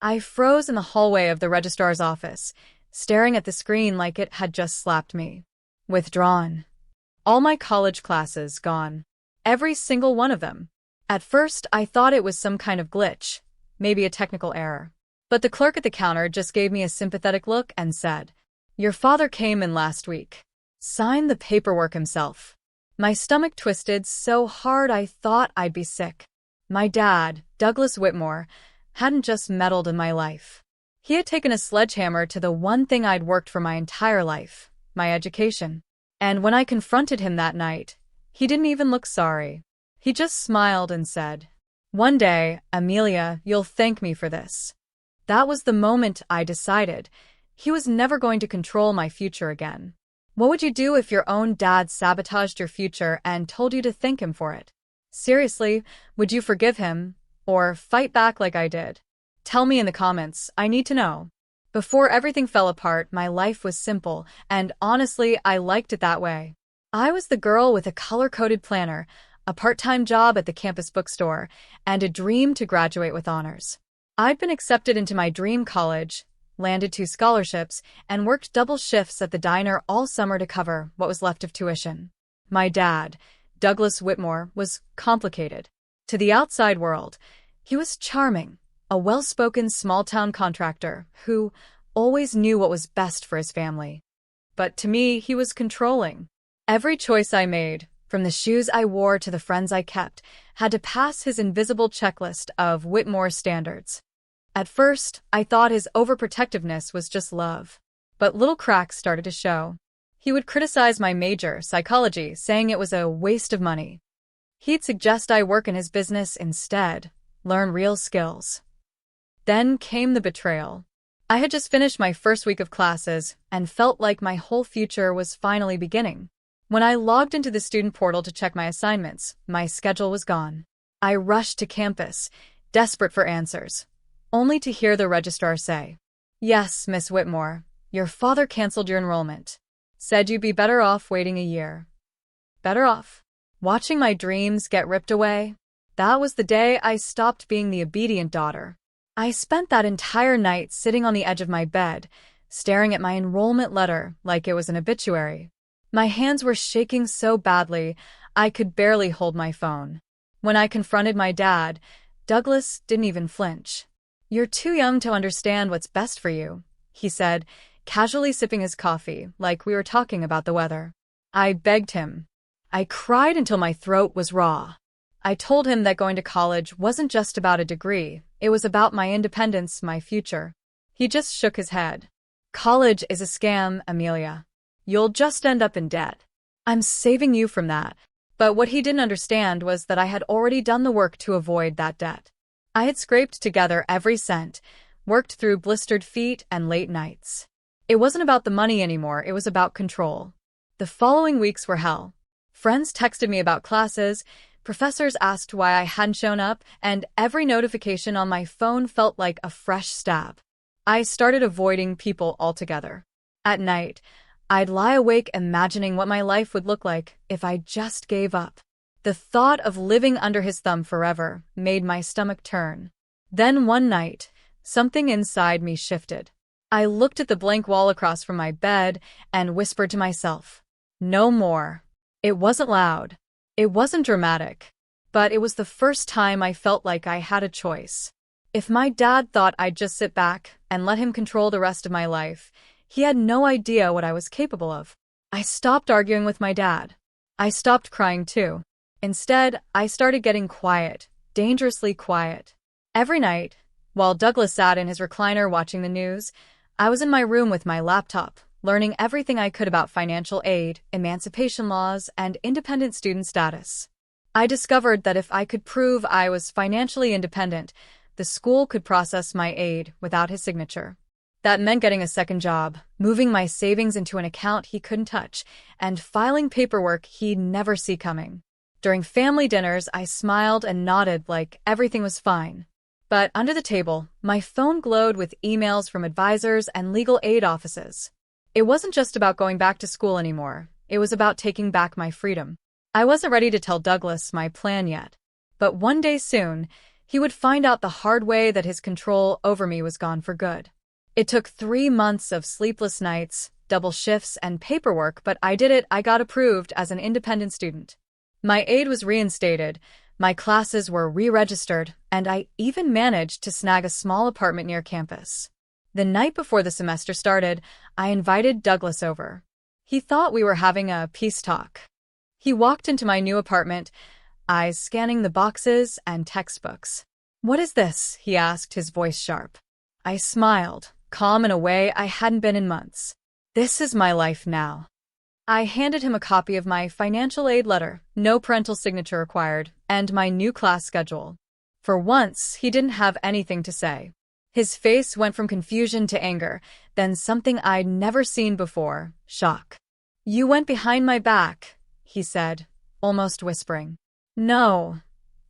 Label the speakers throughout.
Speaker 1: I froze in the hallway of the registrar's office, staring at the screen like it had just slapped me. Withdrawn. All my college classes gone. Every single one of them. At first, I thought it was some kind of glitch, maybe a technical error. But the clerk at the counter just gave me a sympathetic look and said, "Your father came in last week. Signed the paperwork himself." My stomach twisted so hard I thought I'd be sick. My dad, Douglas Whitmore, hadn't just meddled in my life. He had taken a sledgehammer to the one thing I'd worked for my entire life, my education. And when I confronted him that night, he didn't even look sorry. He just smiled and said, "One day, Amelia, you'll thank me for this." That was the moment I decided he was never going to control my future again. What would you do if your own dad sabotaged your future and told you to thank him for it? Seriously, would you forgive him, or fight back like I did? Tell me in the comments, I need to know. Before everything fell apart, my life was simple, and honestly, I liked it that way. I was the girl with a color-coded planner, a part-time job at the campus bookstore, and a dream to graduate with honors. I'd been accepted into my dream college, landed 2 scholarships, and worked double shifts at the diner all summer to cover what was left of tuition. My dad, Douglas Whitmore, was complicated. To the outside world, he was charming, a well-spoken small-town contractor who always knew what was best for his family. But to me, he was controlling. Every choice I made, from the shoes I wore to the friends I kept, had to pass his invisible checklist of Whitmore standards. At first, I thought his overprotectiveness was just love. But little cracks started to show. He would criticize my major, psychology, saying it was a waste of money. He'd suggest I work in his business instead, learn real skills. Then came the betrayal. I had just finished my first week of classes and felt like my whole future was finally beginning. When I logged into the student portal to check my assignments, my schedule was gone. I rushed to campus, desperate for answers, only to hear the registrar say, "Yes, Miss Whitmore, your father canceled your enrollment. Said you'd be better off waiting a year." Better off? Watching my dreams get ripped away? That was the day I stopped being the obedient daughter. I spent that entire night sitting on the edge of my bed, staring at my enrollment letter like it was an obituary. My hands were shaking so badly, I could barely hold my phone. When I confronted my dad, Douglas didn't even flinch. "You're too young to understand what's best for you," he said, casually sipping his coffee like we were talking about the weather. I begged him. I cried until my throat was raw. I told him that going to college wasn't just about a degree, it was about my independence, my future. He just shook his head. "College is a scam, Amelia. You'll just end up in debt. I'm saving you from that." But what he didn't understand was that I had already done the work to avoid that debt. I had scraped together every cent, worked through blistered feet and late nights. It wasn't about the money anymore, it was about control. The following weeks were hell. Friends texted me about classes, professors asked why I hadn't shown up, and every notification on my phone felt like a fresh stab. I started avoiding people altogether. At night, I'd lie awake imagining what my life would look like if I just gave up. The thought of living under his thumb forever made my stomach turn. Then one night, something inside me shifted. I looked at the blank wall across from my bed and whispered to myself, "No more." It wasn't loud. It wasn't dramatic. But it was the first time I felt like I had a choice. If my dad thought I'd just sit back and let him control the rest of my life, he had no idea what I was capable of. I stopped arguing with my dad. I stopped crying too. Instead, I started getting quiet, dangerously quiet. Every night, while Douglas sat in his recliner watching the news, I was in my room with my laptop, learning everything I could about financial aid, emancipation laws, and independent student status. I discovered that if I could prove I was financially independent, the school could process my aid without his signature. That meant getting a second job, moving my savings into an account he couldn't touch, and filing paperwork he'd never see coming. During family dinners, I smiled and nodded like everything was fine. But under the table, my phone glowed with emails from advisors and legal aid offices. It wasn't just about going back to school anymore. It was about taking back my freedom. I wasn't ready to tell Douglas my plan yet. But one day soon, He would find out the hard way that his control over me was gone for good. It took 3 months of sleepless nights, double shifts, and paperwork, but I did it. I got approved as an independent student. My aid was reinstated, my classes were re-registered, and I even managed to snag a small apartment near campus. The night before the semester started, I invited Douglas over. He thought we were having a peace talk. He walked into my new apartment, eyes scanning the boxes and textbooks. "What is this?" he asked, his voice sharp. I smiled, calm in a way I hadn't been in months. "This is my life now." I handed him a copy of my financial aid letter, no parental signature required, and my new class schedule. For once, he didn't have anything to say. His face went from confusion to anger, then something I'd never seen before, shock. "You went behind my back," he said, almost whispering. "No,"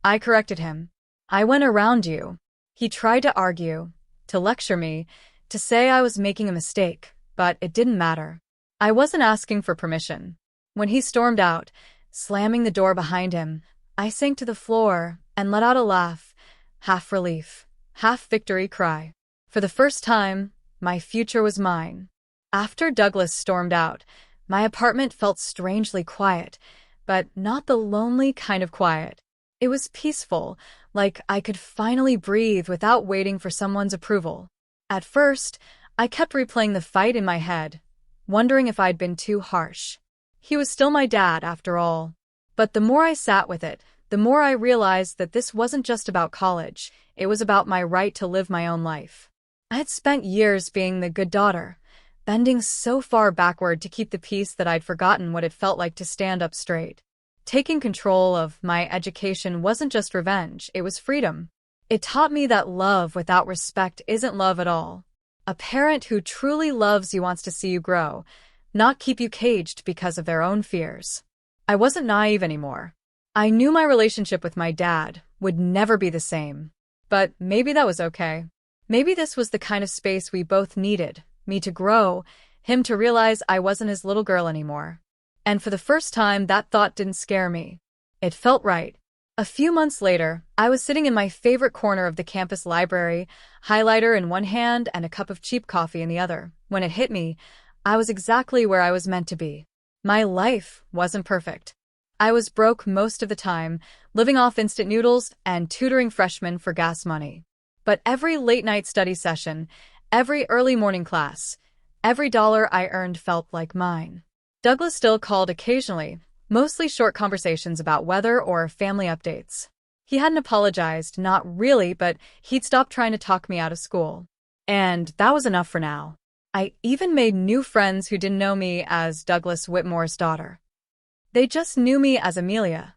Speaker 1: I corrected him. "I went around you." He tried to argue, to lecture me, to say I was making a mistake, but it didn't matter. I wasn't asking for permission. When he stormed out, slamming the door behind him, I sank to the floor and let out a laugh, half relief, half victory cry. For the first time, my future was mine. After Douglas stormed out, my apartment felt strangely quiet, but not the lonely kind of quiet. It was peaceful, like I could finally breathe without waiting for someone's approval. At first, I kept replaying the fight in my head, wondering if I'd been too harsh. He was still my dad, after all. But the more I sat with it, the more I realized that this wasn't just about college, it was about my right to live my own life. I had spent years being the good daughter, bending so far backward to keep the peace that I'd forgotten what it felt like to stand up straight. Taking control of my education wasn't just revenge, it was freedom. It taught me that love without respect isn't love at all. A parent who truly loves you wants to see you grow, not keep you caged because of their own fears. I wasn't naive anymore. I knew my relationship with my dad would never be the same. But maybe that was okay. Maybe this was the kind of space we both needed, me to grow, him to realize I wasn't his little girl anymore. And for the first time, that thought didn't scare me. It felt right. A few months later, I was sitting in my favorite corner of the campus library, highlighter in one hand and a cup of cheap coffee in the other. When it hit me, I was exactly where I was meant to be. My life wasn't perfect. I was broke most of the time, living off instant noodles and tutoring freshmen for gas money. But every late-night study session, every early morning class, every dollar I earned felt like mine. Douglas still called occasionally, mostly short conversations about weather or family updates. He hadn't apologized, not really, but he'd stopped trying to talk me out of school. And that was enough for now. I even made new friends who didn't know me as Douglas Whitmore's daughter. They just knew me as Amelia,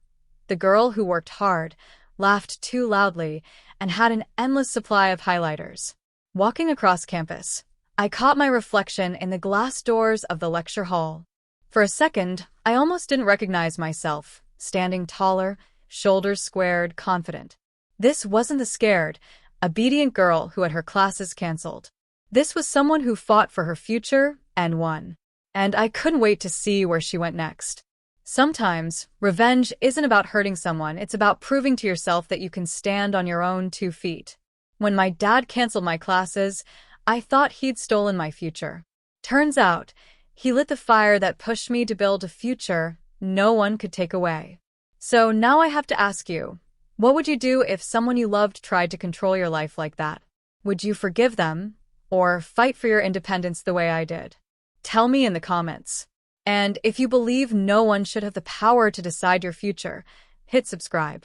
Speaker 1: the girl who worked hard, laughed too loudly, and had an endless supply of highlighters. Walking across campus, I caught my reflection in the glass doors of the lecture hall. For a second, I almost didn't recognize myself, standing taller, shoulders squared, confident. This wasn't the scared, obedient girl who had her classes canceled. This was someone who fought for her future and won. And I couldn't wait to see where she went next. Sometimes, revenge isn't about hurting someone, it's about proving to yourself that you can stand on your own 2 feet. When my dad canceled my classes, I thought he'd stolen my future. Turns out, he lit the fire that pushed me to build a future no one could take away. So now I have to ask you, what would you do if someone you loved tried to control your life like that? Would you forgive them, or fight for your independence the way I did? Tell me in the comments. And if you believe no one should have the power to decide your future, hit subscribe.